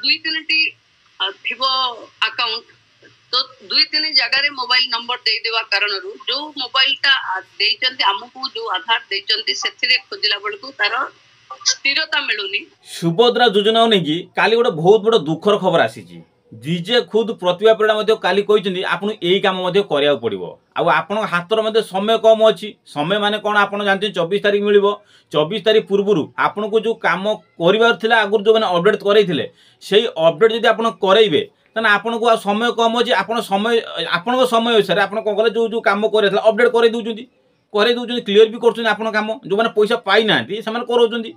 दुई तीन टी थिबो अकाउंट तो दुई तीन जगह मोबाइल नंबर दे देवा कारण जो मोबाइल टा देचंती हमकु जो आधार देचंती सेथिरे खोजिला बेलकु तार स्थिरता मिलुनी। सुभद्रा योजना नहीं काली गोटे बहुत बड़ दुखर खबर आसी जीजे खुद प्रतिभा परिड़ा काली कहते आपन यही कम करा पड़ो आपण हाथर समय कम अच्छी समय माने कौन आप जानते 24 तारीख मिल 24 तारीख पूर्व आपन को जो कम कर आगुरी जो मैंने अपडेट करे से अपडेट जब आप करेंगे तेना आपन को समय कम अच्छी आप समय आपण समय अनुसार आप कौन कले जो जो कम कर अपडेट कर दौरान क्लीयर भी कर कम जो मैंने पैसा पाई ना कर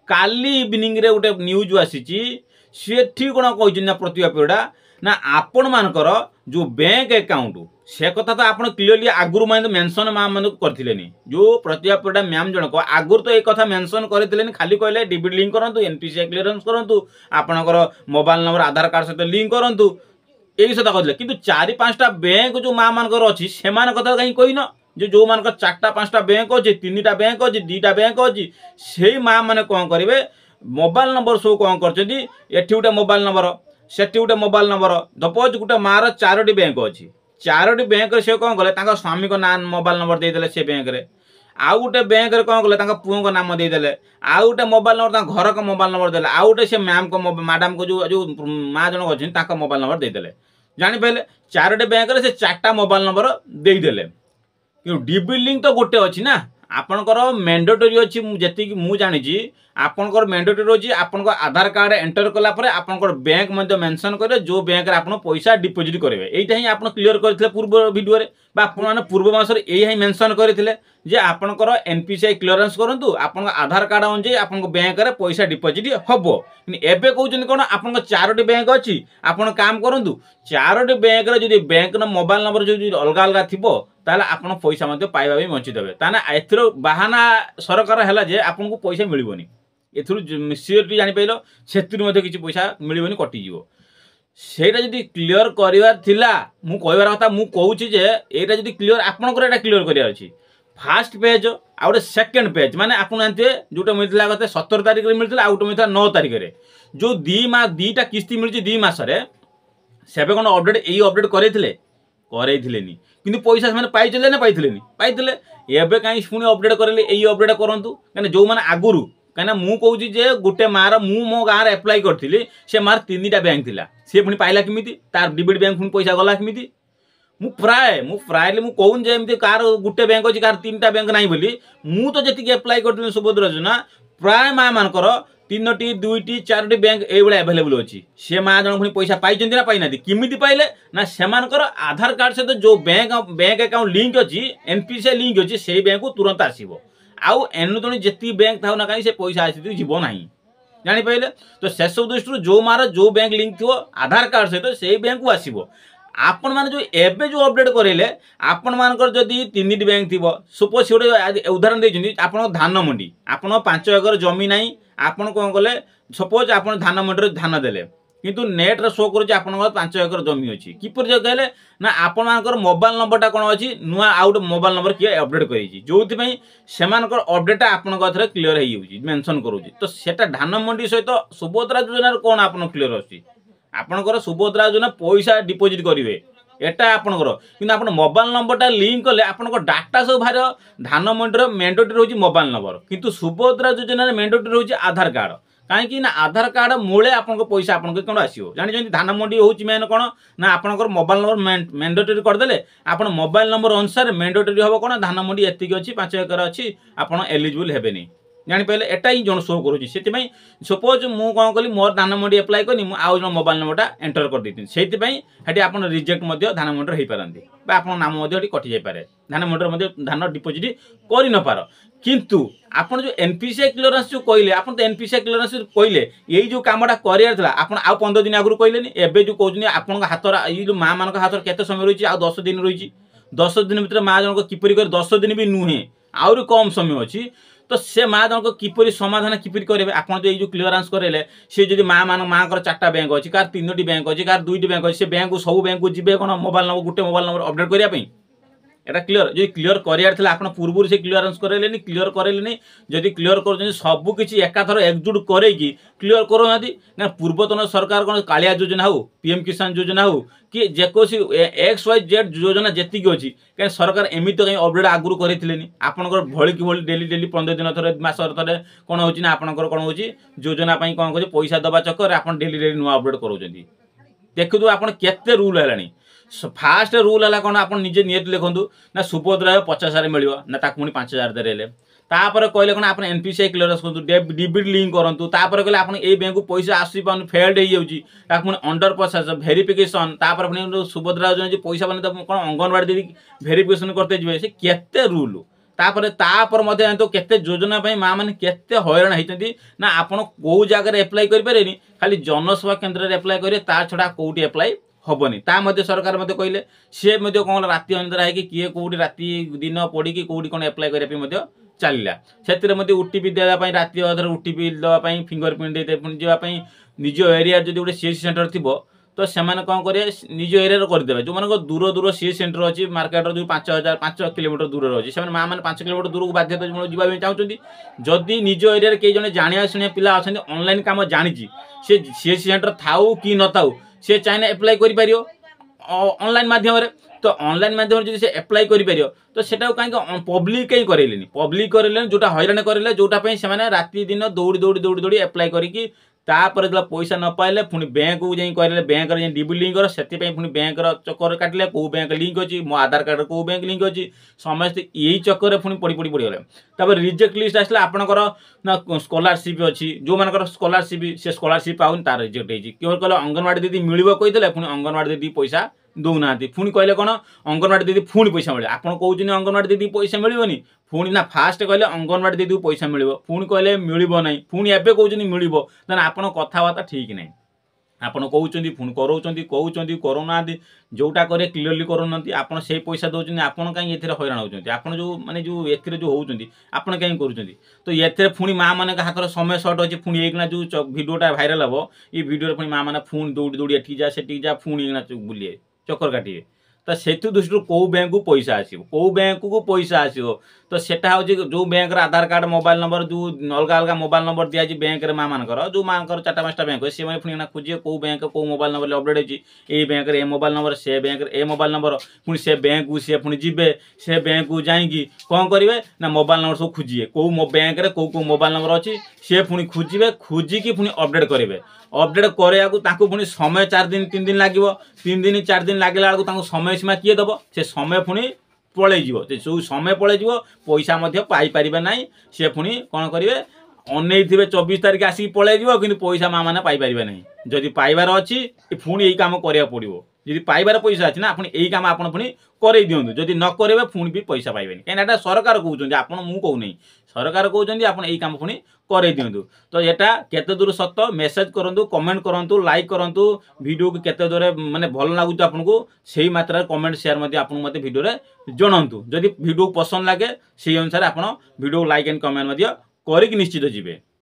काली इवनिंग रे गोटे न्यूज आसी सी ठीक कौन कही प्रतिभा परिड़ा ना आपण मानकर जो बैंक अकाउंट से कथा तो आप क्लीयरली आगुरी मैं मेंशन मान करते जो प्रतिभा परिड़ा मैम जनक आगुरी तो एक कथा मेंशन करते खाली कहले डीबीट लिंक करूँ एनपीसीआई क्लीयरेंस करूँ आपणकर मोबाइल नंबर आधार कार्ड सहित लिंक करूँ ये सदा कहते कि 4-5टा बैंक जो माँ मानकर अच्छी से कथा कहीं कहन जो मान 4-5टा बैंक अच्छे 3टा बैंक अच्छी 2टा बैंक अच्छी से माँ मैंने कौन करेंगे मोबाइल नंबर सब कौन कर गोटे मोबाइल नंबर सेठी गोटे मोबाइल नंबर सपोज गोटे मार 4टी बैंक अच्छी 4टी बैंक से कौन कले स्वामी को नाम मोबाइल नंबर देदेले से बैंक रे आउ गोटे बैंक रे कौन कले पुओ को नाम देदेले आउ गोटे मोबाइल नंबर घर को मोबाइल नंबर देले आउ गोटे से मैम को मैडम को जो माँ जन अच्छी मोबाइल नंबर देदेले जापारे 4टी बैंक रे से 4टा मोबाइल नंबर देदेले कि डीबी लिंक तो गोटे अच्छी ना आपणकर मैंडेटरी अच्छी जी मुझे जानी आपणकर मैंडेटरी अच्छी आपन आधार कार्ड एंटर कला आपणकर बैंक मेंशन करेंगे जो बैंक आप पैसा डिपोजिट करेंगे यहीटा ही आप क्लीयर करते पूर्व वीडियो आपने पूर्व मासर यही मेंशन करते जे आपणकर एनपीसीआई क्लीयरेंस करूँ आप आधार कार्ड अनुसार आप बैंक में पैसा डिपोजिट हम एवं कहते कौन आप 4टी बैंक अच्छी आपड़ काम करूँ 4टी बैंक जो बैंक मोबाइल नंबर जो अलग अलग थी ताले आपन पैसा पाइबा भी वंचित हे ताना एथरो बाहाना सरकार हैला जे आपन को पैसा मिलबोनी एथरो सियोरिटी जानि पाइलो सेतिर मध्ये किछि पैसा मिलबोनी कटि जीवो सेटा जदि क्लियर करिवार थिला मु कहबार कथा मु कहूछि जे एटा जदि क्लियर आपन को एटा क्लियर करिया अछि फर्स्ट पेज आ गोटे सेकंड पेज माने आपन जानते जोटा मिलथिला गते 17 तारिख रे मिलथिला आ गोटे मिलथिला 9 तारिख रे जो 2 किस्ती मिलछि 2 मास रे सेबे कोन अपडेट एई अपडेट करैथिले करैथिलेनी किंतु पैसा से पाइले ना पाइले एवं कहीं पुणी अपडेट करेंगे यही अपडेट करूँ कहीं जो मैंने आगुरी कहीं मु कहूँ गोटे मार मो गाँव एप्लाई करी से मार 3टा बैंक थी सी पुणी पाइला केमी तार डीबीट बैंक पुणी पैसा गला केमी मु प्रायली कहूँ जमी कार गोटे बैंक अच्छी कार 3टा बैंक ना बोली मु तो जी एप्लाई करी सुभद्रा योजना प्राय माँ मानकर 3टी 2टी 4टी बैंक ये एभेलेबल अच्छी से माँ जन पुणी पैसा पाई ना पाइना किमिति पाइले ना सेमानकर आधार कार्ड सहित जो बैंक अकाउंट लिंक अच्छी एनपीसीआई लिंक अच्छी से बैंक को तुरंत आसो आउ एनु तेणु जी बैंक था ना कहीं से पैसा आसी जीव ना जापारे तो से सब दृष्टि जो मार जो बैंक लिंक थो आधार कार्ड सहित से बैंक को आसो आपण मैंने जो एबे जो अपडेट करेले आपण मानकर जदि 3टी बैंक थी सपोज गोटे उदाहरण देते आप धान मंडी आप 5 एकर जमी ना आपन कौन कले सपोज आप धान मंडी धान देले किंतु नेट रे शो कर 5 एकर जमी अच्छी किपर कहले ना आपण मानकर मोबाइल नंबरटा कौन अच्छी नुआ आउट मोबाइल नंबर किए अपडेट करी जो सेमानकर अपडेटा आपण थरे क्लीयर हो मेंशन करूँ तो सेटा धान मंडी सहित सुभद्रा योजना कौन आप क्लीयर अच्छी आपणकर सुभद्रा योजना पैसा डिपोजिट करेंगे एटा आपणकर कि आप मोबाइल नंबरटा लिंक कले आपणकर डाटा सब बाहर धान मंडीर मैंडेटरी रोज मोबाइल नंबर किंतु सुभद्रा योजना मेंडेटरी रोज आधार कार्ड कहीं ना आधार कार्ड मूले आपन पैसा आपन कौन आसो जानी धान मंडी हूँ मेन कौन ना आपणकर मोबाइल नंबर मैंडेटरी करदे आप मोबाइल नंबर अनुसार मैंडेटरी हम कौन धान मंडी एतिक अच्छी 5 एकर अच्छी आप एलिजिबल हेबेनी जापारे एटा ही जन शो करुँच से सपोज मु कौन कली मोर धान मंडी एप्लाई करी आउ जन मोबाइल नंबरटा एंटर कर देती से आप रिजेक्ट धान मंडी हो पारती आप नाम कटि जापे धान मंडी धान डिपोजिट कर न पार किंतु आपन जो एनपीसीआई क्लीयरेंस जो कहले आप तो एनपीसीआई क्लीयरेंस कहले यही जो कमटा करार आप आउ 15 दिन आगुरी कहले एवं जो कहते आप हाथ ये जो माँ मान हाथ केते समय रही आ 10 दिन रही 10 दिन भितर माँ जन किपरि कर 10 दिन भी नुहे आहरी कम समय अच्छी तो से माँ जन किपरि समाधान किपरि करेंगे आप जो क्लीयरेंस करेले सी जो माँ मान माँ 4टा बैंक अच्छी कार 3टी बैंक अच्छी कार 2टी बैंक अच्छी से बैंक को सब बैंक को जी कौन मोबाइल नंबर गोटे मोबाइल नंबर अपडेट करने এটা ক্লিयर যদি ক্लियर करार था आप पूर्व से क्लीयरेंस करें क्लीयर करें जदि क्लीयर कर सबकि एकाथर एकजुट करेगी क्लीयर करूना ना पूर्वतन सरकार कौन कालिया योजना हो पीएम किसान योजना हो कि जेकोसी XYZ योजना जी अच्छी कहीं सरकार एमती कहीं अपडेट आगुरी करें आपंकर भली कि भली डेली डेली 15 दिन थे मसर थे कौन हो आपंकर कौन हो योजना कौन कह पैसा दवा चक्कर आप डेली डेली नुआ अपडेट करों देखु आप केते रूल है फास्ट रूल है कौन आप निजे नियत लिखु ना सुभद्रा 50,000 मिल ना पुणी 5,000 देले तापर कहले कौन आप NPCI क्लीयरेंस करूँ डिबिट लिंक करूँ तापर कहले आप बैंक को पैसा आसी पान फेल्ड हो पुणी अंडर प्रोसेस वेरिफिकेशन तापर पुणी सुभद्रा योजना पैसा बने कौन अंगनवाड़ी दीदी वेरिफिकेशन करते जी से केते रूल तापर तो केते योजना माँ मैंने केते हैरान होती ना आपड़ कौ जगह एप्लाई करें खाली जनसेवा केन्द्र में एप्लाई करेंगे ता छड़ा कौटी एप्लाई हेनी सरकार कहले सी कौन राति अनिद्रा है किए कौटी राति दिन पड़ी कौटी कौन एप्लाई करने चलला से ओटीपी देवाई राति अधर ओटीपी देवाई फिंगरप्रिंट दे जावाई निज एरिया जो गोटे सीएससी सेंटर थी तो से कौन करेंगे निज एरिया करदे जो मान दूर दूर सीएससी सेंटर अच्छी मार्केट जो 5 किलोमीटर दूर अच्छी से माँ मैंने 5 किलोमीटर दूर को बाध्य जावाई चाहते जदि निज एरिया कई जन जाना शुणा पिला अच्छा ऑनलाइन काम जानी सी सीएससी सेंटर थाऊ कि न थाऊ सी चाहे एप्लाई कर ऑनलाइन माध्यम तो ऑनलाइन माध्यम जब से एप्लाई कर तो सेटा कहीं पब्लिक कहीं करें पब्लिक करें जोटा हैरान करें जोटापी से राति दिन दौड़ी दौड़ी दौड़ी दौड़ी एप्लाई करके तापर जो पैसा न पाइले पुणी बैंक को जाई कहले बैंक रे डिबिट लिंक कर सेति पई पुणी बैंक रो चक्कर काटले को बैंक लिंक अछि मो आधार कार्ड को बैंक लिंक अछि समस्त यही चक्कर रे पुणी पड़ी गले तापर रिजेक्ट लिस्ट आसला आपनकर ना स्कॉलरशिप अछि जो मानकर स्कॉलरशिप से स्कॉलरशिप पाउन तार रिजेक्ट हेछि केवल कहले अंगनवाड़ी दीदी मिलिबो कहिदेले पुणी अंगनवाड़ी दीदी पैसा दौना पुणी कहले कौन अंगनवाड़ी दीदी पुणी पैसा मिले आप कहते अंगनवाड़ी दीदी पैसा मिलनी पुणी ना फास्ट कहले अंगनवाड़ी दीदी पैसा मिल पुणी कहले मिलना ना पुणी एवं कहते मिलना तेना आप कथबार्ता ठीक ना आपड़ कहते पुणी कहते करूना जोटा करे क्लीयरली करूना आप पैसा दौरान आपड़ कहीं हैरान होती आप जो माने जो ए जो होती आपड़ कहीं करूँ तो ये पुणी माँ मान हाथ समय सर्ट अच्छी पुणी एक जो भिडियोटा भाइराल हम ये भिडियो पुणी माँ मैंने पुणी दौड़ी दौड़ी एठी जा सेठी जा पुणी बुलिए चक्कर काटे तो से दृष्टि कौ बैंक को पैसा आसो कौ बैंक को पैसा आसो तो सेटा हूँ जो बैंक आधार कार्ड मोबाइल नंबर जो अलग अलग मोबाइल नंबर दिखाई बैंक में माँ मानकर जो माँ 4-5टा बैंक सी पुणी खोजे कौ बैंक कौ मोबाइल नंबर अपडेट होती ए बैंक ए मोबाइल नंबर से बैंक ए मोबाइल नंबर पुणी से बैंक को सी पुणी जी से बैंक को जाकि कौन करेंगे ना मोबाइल नंबर सब खोजिए कौ बैंक में कौ मोबाइल नंबर अच्छी सी पुणी खोजे खोजिकी पुणी अपडेट करेंगे अपडेट कराया पुणी समय 4 दिन 3 दिन लगे 3 दिन 4 दिन लगे बेलू समय सीमा किए दब से समय पुणी पलैज जो समय पलैज पैसा पाइपर ना सी पुणी कौन करेंगे अनै थे 24 तारीख आसिक पलैज कि पैसा माँ मैंने पाइपर ना जदि पाइबार अच्छी पुणी यही कम करा पड़ो जी पाइबार पैसा अच्छी ना आप यही कम आप पुणी कर दिंतु जदि न करेंगे पुणी भी पैसा पाइबे कहीं सरकार कहते आप मुझे सरकार कहते आप यही कम पुणी कर दिंतु तो यहाँ केते दूर सत मेसेज करूँ कमेंट करूँ लाइक करूँ वीडियो को केते दूर माने भल लगुच आपको से मात्रा कमेंट शेयर आपको मत वीडियो जनातु जदि वीडियो पसंद लगे से अनुसार आप वीडियो लाइक एंड कमेंट कर निश्चित जी।